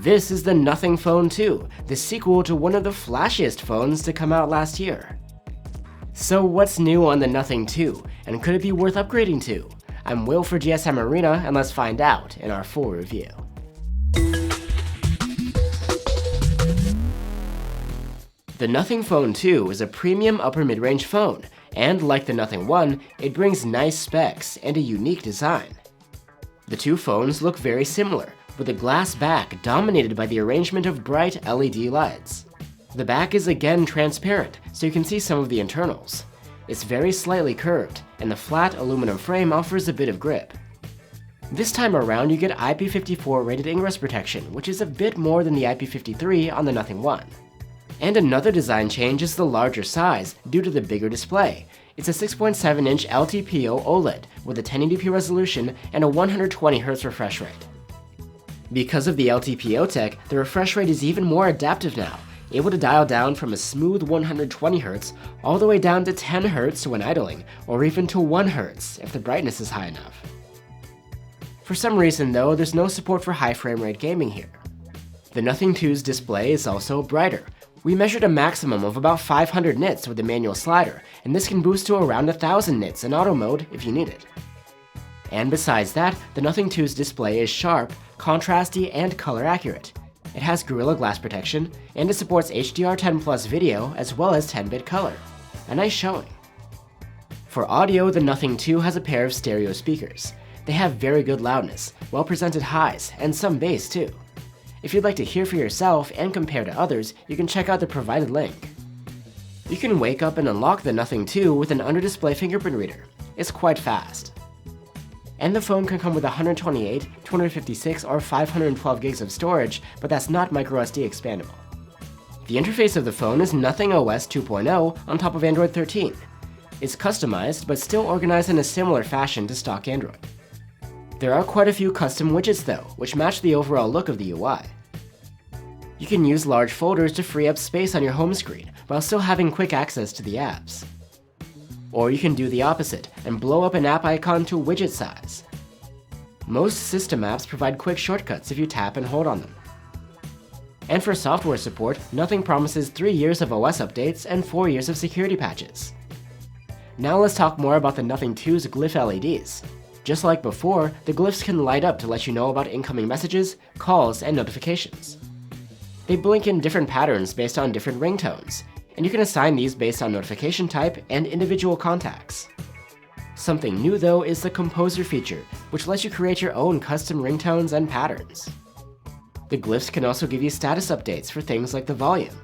This is the Nothing Phone 2, the sequel to one of the flashiest phones to come out last year. So what's new on the Nothing 2, and could it be worth upgrading to? I'm Will for GSM Arena, and let's find out in our full review. The Nothing Phone 2 is a premium upper mid-range phone, and like the Nothing 1, it brings nice specs and a unique design. The two phones look very similar, with a glass back dominated by the arrangement of bright LED LEDs. The back is again transparent, so you can see some of the internals. It's very slightly curved, and the flat aluminum frame offers a bit of grip. This time around you get IP54 rated ingress protection, which is a bit more than the IP53 on the Nothing 1. And another design change is the larger size, due to the bigger display. It's a 6.7-inch LTPO OLED with a 1080p resolution and a 120Hz refresh rate. Because of the LTPO tech, the refresh rate is even more adaptive now, able to dial down from a smooth 120Hz all the way down to 10Hz when idling, or even to 1Hz if the brightness is high enough. For some reason though, there's no support for high frame rate gaming here. The Nothing 2's display is also brighter. We measured a maximum of about 500 nits with the manual slider, and this can boost to around 1000 nits in auto mode if you need it. And besides that, the Nothing 2's display is sharp, contrasty, and color accurate. It has Gorilla Glass protection, and it supports HDR10 Plus video as well as 10-bit color. A nice showing. For audio, the Nothing 2 has a pair of stereo speakers. They have very good loudness, well-presented highs, and some bass too. If you'd like to hear for yourself and compare to others, you can check out the provided link. You can wake up and unlock the Nothing 2 with an under-display fingerprint reader. It's quite fast. And the phone can come with 128, 256, or 512 gigs of storage, but that's not microSD expandable. The interface of the phone is Nothing OS 2.0 on top of Android 13. It's customized, but still organized in a similar fashion to stock Android. There are quite a few custom widgets though, which match the overall look of the UI. You can use large folders to free up space on your home screen, while still having quick access to the apps. Or you can do the opposite, and blow up an app icon to widget size. Most system apps provide quick shortcuts if you tap and hold on them. And for software support, Nothing promises 3 years of OS updates and 4 years of security patches. Now let's talk more about the Nothing 2's Glyph LEDs. Just like before, the glyphs can light up to let you know about incoming messages, calls, and notifications. They blink in different patterns based on different ringtones, and you can assign these based on notification type and individual contacts. Something new though is the Composer feature, which lets you create your own custom ringtones and patterns. The glyphs can also give you status updates for things like the volume,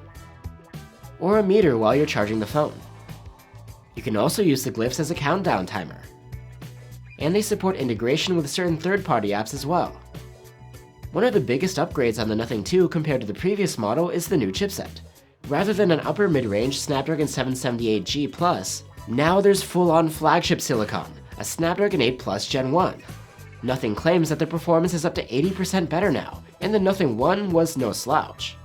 or a meter while you're charging the phone. You can also use the glyphs as a countdown timer. And they support integration with certain third-party apps as well. One of the biggest upgrades on the Nothing 2 compared to the previous model is the new chipset. Rather than an upper mid-range Snapdragon 778G+, now there's full-on flagship silicon, a Snapdragon 8 Plus Gen 1. Nothing claims that the performance is up to 80% better now, and the Nothing 1 was no slouch.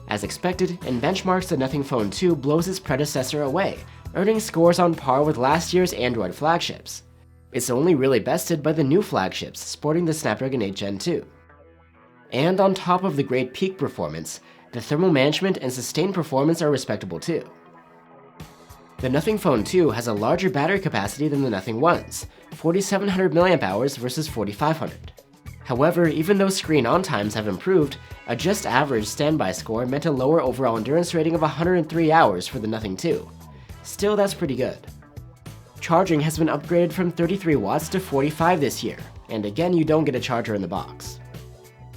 As expected, in benchmarks the Nothing Phone 2 blows its predecessor away, earning scores on par with last year's Android flagships. It's only really bested by the new flagships sporting the Snapdragon 8 Gen 2. And on top of the great peak performance, the thermal management and sustained performance are respectable too. The Nothing Phone 2 has a larger battery capacity than the Nothing 1's, 4700 mAh versus 4500. However, even though screen on times have improved, a just average standby score meant a lower overall endurance rating of 103 hours for the Nothing 2. Still, that's pretty good. Charging has been upgraded from 33 watts to 45 this year, and again you don't get a charger in the box.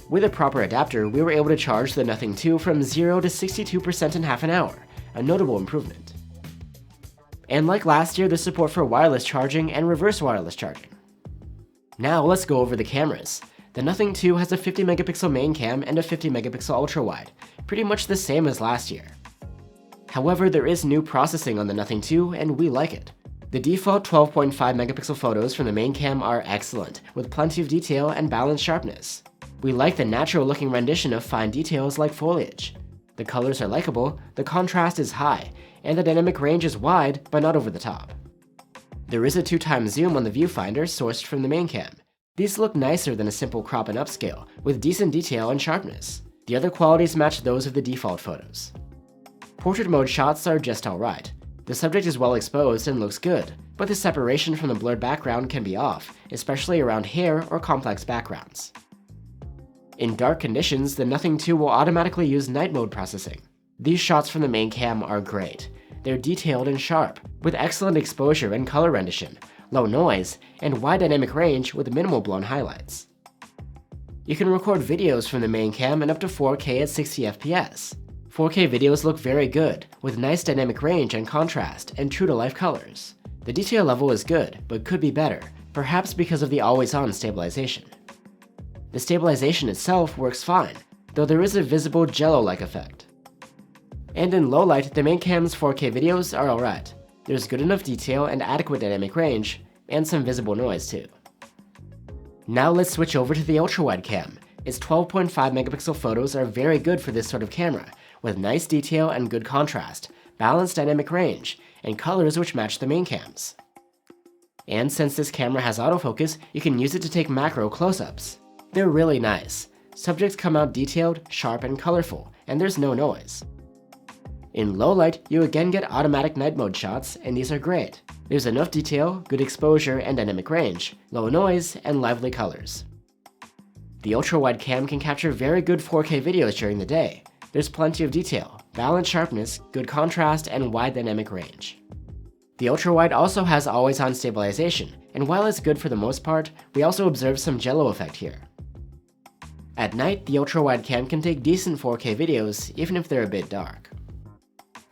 With a proper adapter, we were able to charge the Nothing 2 from 0 to 62% in half an hour, a notable improvement. And like last year, there's support for wireless charging and reverse wireless charging. Now let's go over the cameras. The Nothing 2 has a 50 megapixel main cam and a 50 megapixel ultrawide, pretty much the same as last year. However, there is new processing on the Nothing 2 and we like it. The default 12.5 megapixel photos from the main cam are excellent, with plenty of detail and balanced sharpness. We like the natural looking rendition of fine details like foliage. The colors are likable, the contrast is high, and the dynamic range is wide but not over the top. There is a 2x zoom on the viewfinder sourced from the main cam. These look nicer than a simple crop and upscale, with decent detail and sharpness. The other qualities match those of the default photos. Portrait mode shots are just alright. The subject is well exposed and looks good, but the separation from the blurred background can be off, especially around hair or complex backgrounds. In dark conditions, the Nothing 2 will automatically use night mode processing. These shots from the main cam are great. They're detailed and sharp, with excellent exposure and color rendition, low noise, and wide dynamic range with minimal blown highlights. You can record videos from the main cam in up to 4K at 60 FPS. 4K videos look very good, with nice dynamic range and contrast, and true-to-life colors. The detail level is good, but could be better, perhaps because of the always-on stabilization. The stabilization itself works fine, though there is a visible jello-like effect. And in low light, the main cam's 4K videos are alright. There's good enough detail and adequate dynamic range, and some visible noise too. Now let's switch over to the ultrawide cam. Its 12.5 megapixel photos are very good for this sort of camera, with nice detail and good contrast, balanced dynamic range, and colors which match the main cams. And since this camera has autofocus, you can use it to take macro close-ups. They're really nice. Subjects come out detailed, sharp, and colorful, and there's no noise. In low light, you again get automatic night mode shots, and these are great. There's enough detail, good exposure and dynamic range, low noise, and lively colors. The ultrawide cam can capture very good 4K videos during the day. There's plenty of detail, balanced sharpness, good contrast, and wide dynamic range. The ultrawide also has always-on stabilization, and while it's good for the most part, we also observe some jello effect here. At night, the ultrawide cam can take decent 4K videos, even if they're a bit dark.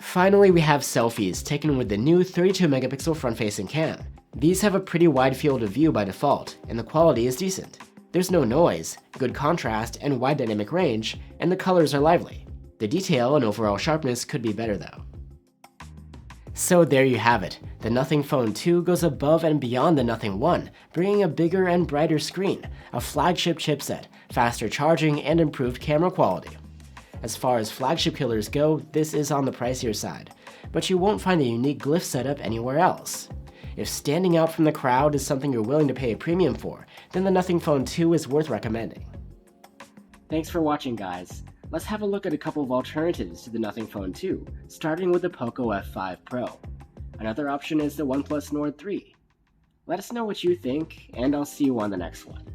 Finally, we have selfies taken with the new 32 megapixel front-facing cam. These have a pretty wide field of view by default, and the quality is decent. There's no noise, good contrast, and wide dynamic range, and the colors are lively. The detail and overall sharpness could be better though. So there you have it. The Nothing Phone 2 goes above and beyond the Nothing 1, bringing a bigger and brighter screen, a flagship chipset, faster charging, and improved camera quality. As far as flagship killers go, this is on the pricier side, but you won't find the unique Glyph setup anywhere else. If standing out from the crowd is something you're willing to pay a premium for, then the Nothing Phone 2 is worth recommending. Thanks for watching, guys. Let's have a look at a couple of alternatives to the Nothing Phone 2, starting with the Poco F5 Pro. Another option is the OnePlus Nord 3. Let us know what you think, and I'll see you on the next one.